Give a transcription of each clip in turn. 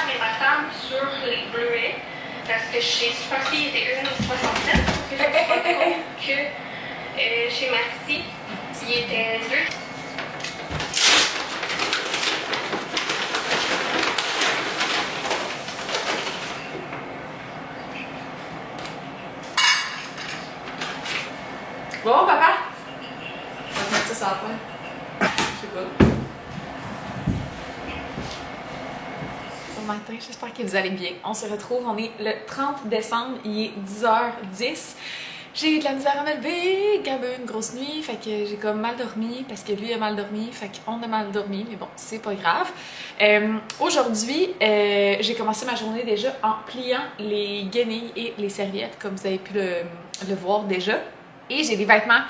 faire mes matables sur les bleuets parce que chez Supercy, il était 1,67. Je me suis rendu compte que chez Maxi, il était 2. Bon, papa! On va mettre ça sur la poêle. Je sais pas. Bon matin, j'espère que vous allez bien. On se retrouve, on est le 30 décembre, il est 10h10. J'ai eu de la misère à me lever, Gab a eu une grosse nuit, fait que j'ai comme mal dormi, parce que lui a mal dormi, fait qu'on a mal dormi, mais bon, c'est pas grave. Aujourd'hui, j'ai commencé ma journée déjà en pliant les guenilles et les serviettes, comme vous avez pu le voir déjà. Et j'ai des vêtements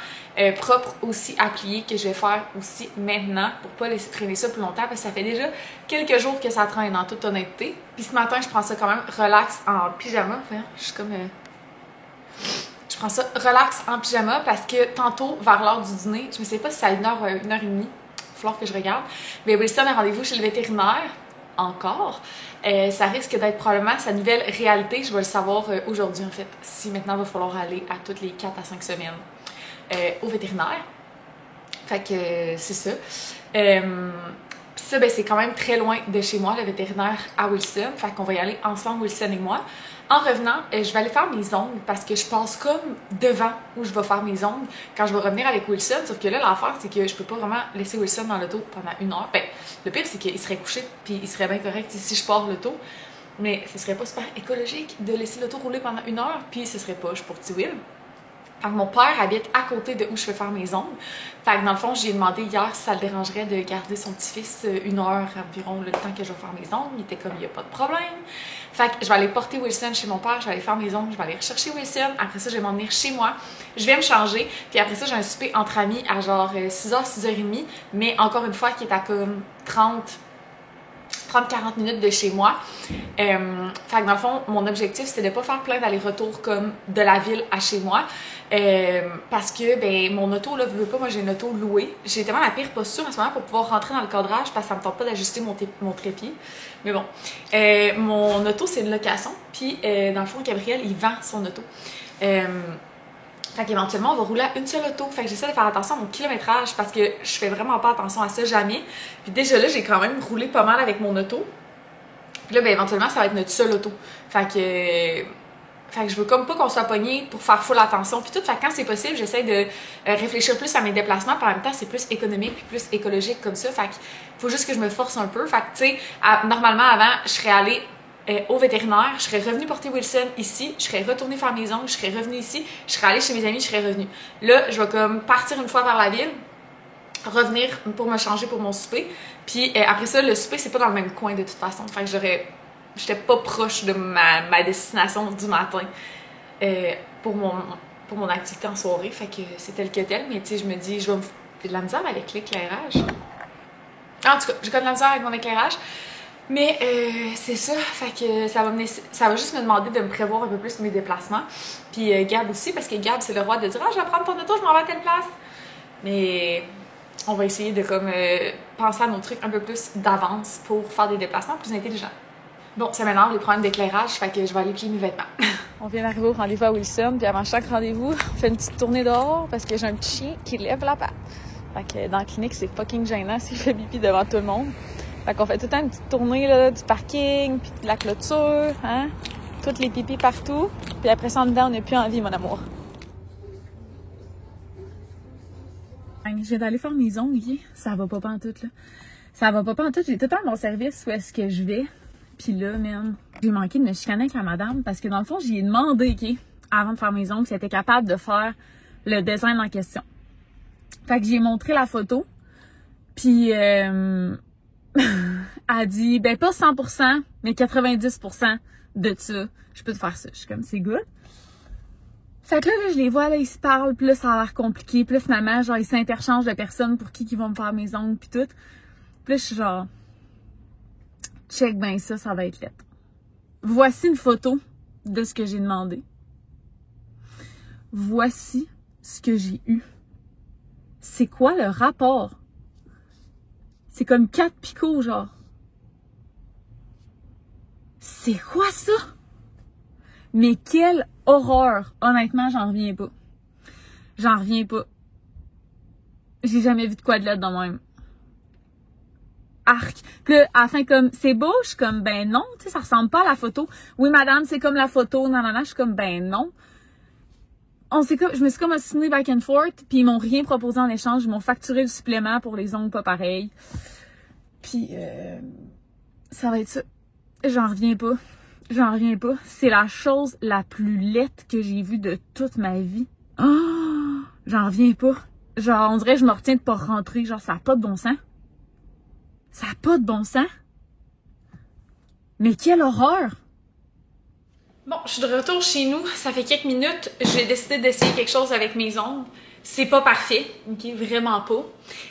propres aussi à plier que je vais faire aussi maintenant pour pas laisser traîner ça plus longtemps parce que ça fait déjà quelques jours que ça traîne en toute honnêteté. Puis ce matin, je prends ça quand même relax en pyjama. Enfin, je suis comme... Je prends ça relax en pyjama parce que tantôt, vers l'heure du dîner, je ne sais pas si c'est à 1h, 1h30, il va falloir que je regarde, mais Wilson a rendez-vous chez le vétérinaire. Encore. Ça risque d'être probablement sa nouvelle réalité. Je vais le savoir aujourd'hui, en fait, si maintenant il va falloir aller à toutes les 4 à 5 semaines au vétérinaire. Fait que c'est ça. Puis ça, ben, c'est quand même très loin de chez moi, le vétérinaire à Wilson. Fait qu'on va y aller ensemble, Wilson et moi. En revenant, je vais aller faire mes ongles parce que je passe comme devant où je vais faire mes ongles quand je vais revenir avec Wilson. Sauf que là, l'affaire, c'est que je peux pas vraiment laisser Wilson dans l'auto pendant 1 heure. Ben, le pire, c'est qu'il serait couché puis il serait bien correct si je pars l'auto. Mais ce serait pas super écologique de laisser l'auto rouler pendant 1 heure puis ce serait poche pour petit Will. Fait que mon père habite à côté de où je fais faire mes ongles. Fait que dans le fond, j'ai demandé hier si ça le dérangerait de garder son petit-fils 1 heure environ le temps que je vais faire mes ongles. Il était comme, il n'y a pas de problème. Fait que je vais aller porter Wilson chez mon père, je vais aller faire mes ongles, je vais aller rechercher Wilson. Après ça, je vais m'en venir chez moi. Je vais me changer. Puis après ça, j'ai un souper entre amis à genre 6h, 6h30. Mais encore une fois, qui est à comme 30-40 minutes de chez moi. Fait que dans le fond, mon objectif, c'était de pas faire plein d'allers-retours comme de la ville à chez moi. Parce que, ben, mon auto, là, veux pas, moi, j'ai une auto louée. J'ai tellement la pire posture en ce moment pour pouvoir rentrer dans le cadrage parce que ça me tente pas d'ajuster mon trépied. Mais bon, mon auto, c'est une location. Puis, dans le fond, Gabriel, il vend son auto. Fait qu'éventuellement, on va rouler à une seule auto. Fait que j'essaie de faire attention à mon kilométrage parce que je fais vraiment pas attention à ça jamais. Puis déjà là, j'ai quand même roulé pas mal avec mon auto. Puis là, ben éventuellement, ça va être notre seule auto. Fait que je veux comme pas qu'on soit pogné pour faire full attention. Puis tout, fait que quand c'est possible, j'essaie de réfléchir plus à mes déplacements. Puis en même temps, c'est plus économique puis plus écologique comme ça. Fait qu'il faut juste que je me force un peu. Fait que tu sais, normalement, avant, je serais allée au vétérinaire, je serais revenue porter Wilson ici, je serais retournée faire mes ongles, je serais revenue ici, je serais allée chez mes amis, je serais revenue. Là, je vais comme partir une fois vers la ville, revenir pour me changer pour mon souper, puis après ça, le souper, c'est pas dans le même coin de toute façon, fait que j'étais pas proche de ma destination du matin pour mon activité en soirée, fait que c'était le que tel, mais tu sais, je me dis, je vais me faire de la misère avec l'éclairage. En tout cas, j'ai comme de la misère avec mon éclairage. Mais c'est ça, fait que ça va juste me demander de me prévoir un peu plus mes déplacements. Puis Gab aussi, parce que Gab, c'est le roi de dire « Ah, je vais prendre ton auto, je m'en vais à telle place! » Mais on va essayer de comme penser à nos trucs un peu plus d'avance pour faire des déplacements plus intelligents. Bon, c'est maintenant les problèmes d'éclairage, fait que je vais aller plier mes vêtements. On vient d'arriver au rendez-vous à Wilson, puis avant chaque rendez-vous, on fait une petite tournée dehors parce que j'ai un petit chien qui lève la patte. Fait que dans la clinique, c'est fucking gênant s'il fait pipi devant tout le monde. Fait qu'on fait tout le temps une petite tournée là, du parking, puis de la clôture, hein? Toutes les pipis partout. Puis après ça, en dedans, on n'a plus envie, mon amour. Je viens d'aller faire mes ongles, ça va pas pantoute, là. Ça va pas pantoute, j'ai tout le temps mon service où est-ce que je vais. Puis là, même, j'ai manqué de me chicaner avec la madame parce que dans le fond, j'y ai demandé, avant de faire mes ongles, si elle était capable de faire le design en question. Fait que j'ai montré la photo, puis elle dit, ben pas 100%, mais 90% de ça, je peux te faire ça. Je suis comme, c'est good. Fait que là, je les vois, là, ils se parlent, puis là, ça a l'air compliqué. Puis là, finalement, genre, ils s'interchangent de personnes pour qui vont me faire mes ongles, puis tout. Puis là, je suis genre, check ben ça va être lettre. Voici une photo de ce que j'ai demandé. Voici ce que j'ai eu. C'est quoi le rapport? C'est comme 4 picots, genre. C'est quoi ça? Mais quelle horreur! Honnêtement, j'en reviens pas. J'en reviens pas. J'ai jamais vu de quoi de là dans même. Arc. Puis là, à la fin, comme, c'est beau, je suis comme, ben non, tu sais, ça ressemble pas à la photo. Oui, madame, c'est comme la photo, nanana, je suis comme, ben non. Je me suis comme ostinée back and forth, puis ils m'ont rien proposé en échange, ils m'ont facturé le supplément pour les ongles pas pareils. Puis, ça va être ça. J'en reviens pas. J'en reviens pas. C'est la chose la plus laide que j'ai vue de toute ma vie. Oh, j'en reviens pas. Genre, on dirait que je me retiens de pas rentrer. Genre, ça a pas de bon sens. Ça a pas de bon sens. Mais quelle horreur! Bon, je suis de retour chez nous. Ça fait quelques minutes. J'ai décidé d'essayer quelque chose avec mes ongles. C'est pas parfait, ok? Vraiment pas.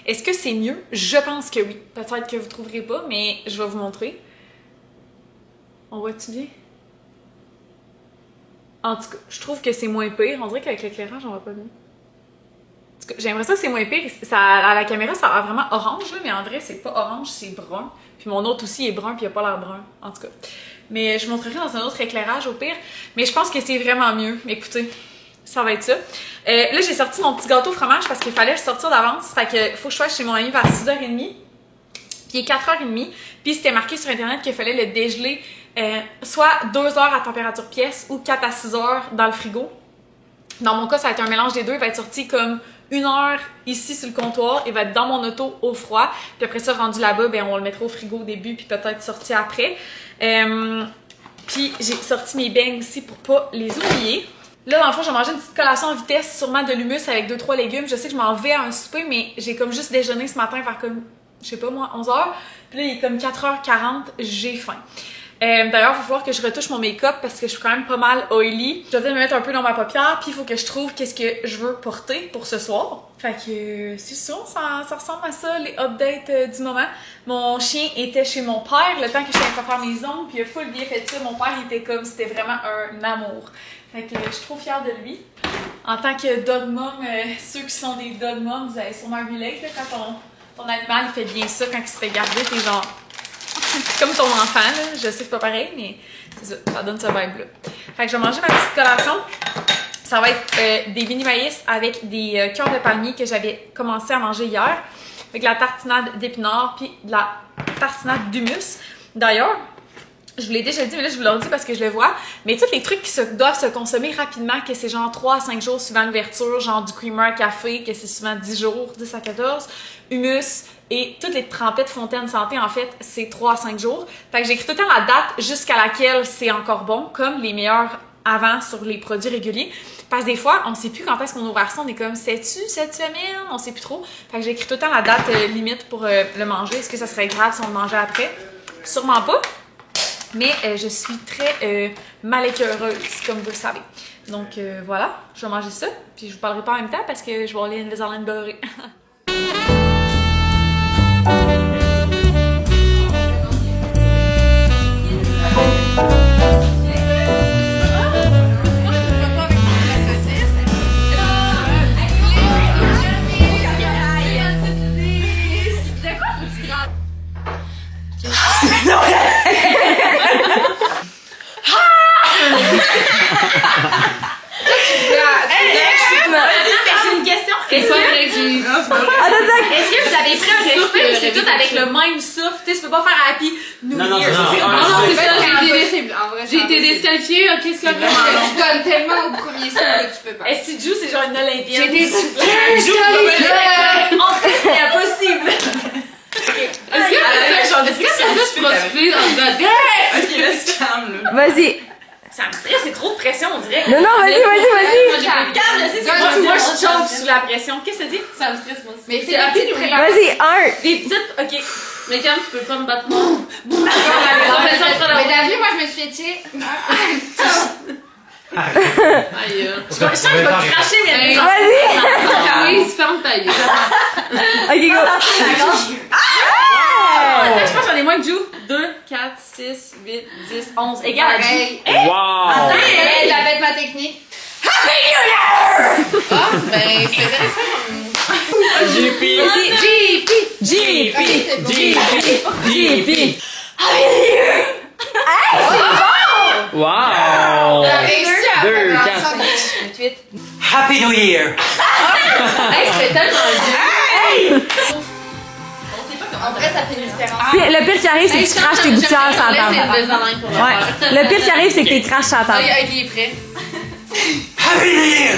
Est-ce que c'est mieux? Je pense que oui. Peut-être que vous trouverez pas, mais je vais vous montrer. On voit-tu bien? En tout cas, je trouve que c'est moins pire. On dirait qu'avec l'éclairage, on va pas bien. En tout cas, j'ai l'impression que c'est moins pire. Ça, à la caméra, ça a l'air vraiment orange, là, mais en vrai, c'est pas orange, c'est brun. Puis mon autre aussi est brun, puis il a pas l'air brun. En tout cas. Mais je montrerai dans un autre éclairage au pire. Mais je pense que c'est vraiment mieux. Écoutez, ça va être ça. Là, j'ai sorti mon petit gâteau au fromage parce qu'il fallait le sortir d'avance. Fait que faut que je sois chez mon ami vers 6h30. Puis il est 4h30. Puis c'était marqué sur Internet qu'il fallait le dégeler soit 2 heures à température pièce ou 4 à 6 heures dans le frigo. Dans mon cas, ça va être un mélange des deux. Il va être sorti comme 1 heure ici sur le comptoir. Il va être dans mon auto au froid. Puis après ça, rendu là-bas, ben, on va le mettre au frigo au début puis peut-être sorti après. Puis j'ai sorti mes beignes aussi pour pas les oublier. Là, dans le fond, j'ai mangé une petite collation en vitesse, sûrement de l'hummus avec 2-3 légumes. Je sais que je m'en vais à un souper, mais j'ai comme juste déjeuné ce matin vers comme, je sais pas moi, 11h. Puis là, il est comme 4h40, j'ai faim. D'ailleurs, il va falloir que je retouche mon make-up parce que je suis quand même pas mal oily. Je vais me mettre un peu dans ma paupière, puis il faut que je trouve qu'est-ce que je veux porter pour ce soir. Fait que c'est ça, ça ressemble à ça, les updates du moment. Mon chien était chez mon père le temps que je suis allée faire mes ongles, puis il a full bien fait ça. Mon père était comme, c'était vraiment un amour. Fait que je suis trop fière de lui. En tant que dog mom, ceux qui sont des dog moms, vous avez sûrement relate, là, quand ton animal il fait bien ça, quand il se fait garder, t'es genre... comme ton enfant, là. Je sais que c'est pas pareil, mais c'est ça, ça donne ce vibe-là. Fait que je vais manger ma petite collation. Ça va être des mini maïs avec des cœurs de palmier que j'avais commencé à manger hier. Avec la tartinade d'épinards puis de la tartinade d'hummus. D'ailleurs, je vous l'ai déjà dit, mais là je vous le redis parce que je le vois. Mais tous les trucs qui doivent se consommer rapidement, que c'est genre 3 à 5 jours suivant l'ouverture, genre du creamer à café, que c'est souvent 10 jours, 10 à 14, hummus, et toutes les trempettes Fontaine Santé, en fait, c'est 3 à 5 jours. Fait que j'écris tout le temps la date jusqu'à laquelle c'est encore bon, comme les meilleurs avant sur les produits réguliers. Parce que des fois, on sait plus quand est-ce qu'on ouvre ça, on est comme, sais-tu cette semaine? On sait plus trop. Fait que j'écris tout le temps la date limite pour le manger. Est-ce que ça serait grave si on le mangeait après? Sûrement pas. Mais je suis très malécœureuse, comme vous le savez. Donc voilà, je vais manger ça. Puis je vous parlerai pas en même temps parce que je vais aller à Invisalign beurré. C'est pas vrai que j'ai eu. Est-ce que vous avez pris un souffle ou c'est tout avec le même souffle? Tu sais, tu peux pas faire happy. Non, c'est ça, j'ai été disqualifiée. Qu'est-ce que Tu donnes tellement au premier souffle que tu peux pas. Est-ce que Jou, c'est genre une olympienne? J'ai été disqualifiée. En fait, c'est impossible. Est-ce que ça peut se profiter en disant Ok, laisse calme là. Vas-y. Ça me stresse, c'est trop de pression, on dirait. Non, vas-y. Regarde, je sais que moi, je choque sous la pression. Qu'est-ce que ça dit? ça me stresse moi aussi. Mais c'est rapide ou rien? Vas-y, 1. Des petites, ok. Mais quand tu peux pas me battre moi. Mais t'as vu, moi je me suis étirée. Aïe. Je sens que je vais cracher, mais Vas-y. Oui, ferme ta gueule. Ok, go. attends, je pense que j'en ai moins que Jou. 2, 4, 6, 8, 10, 11. Égal à Jou. Wow! Elle avait ma technique. Ah, ben, c'est intéressant. JP! JP. JP! JP. Wow! 2, 4. Happy New Year! Hey, c'était tellement bien! En vrai, ça fait une différence. Puis le pire qui arrive, c'est que tu craches tes gouttières sur la table. Ouais. Le pire qui arrive, c'est que tu craches sur la table. Ok, il est prêt. Happy New Year!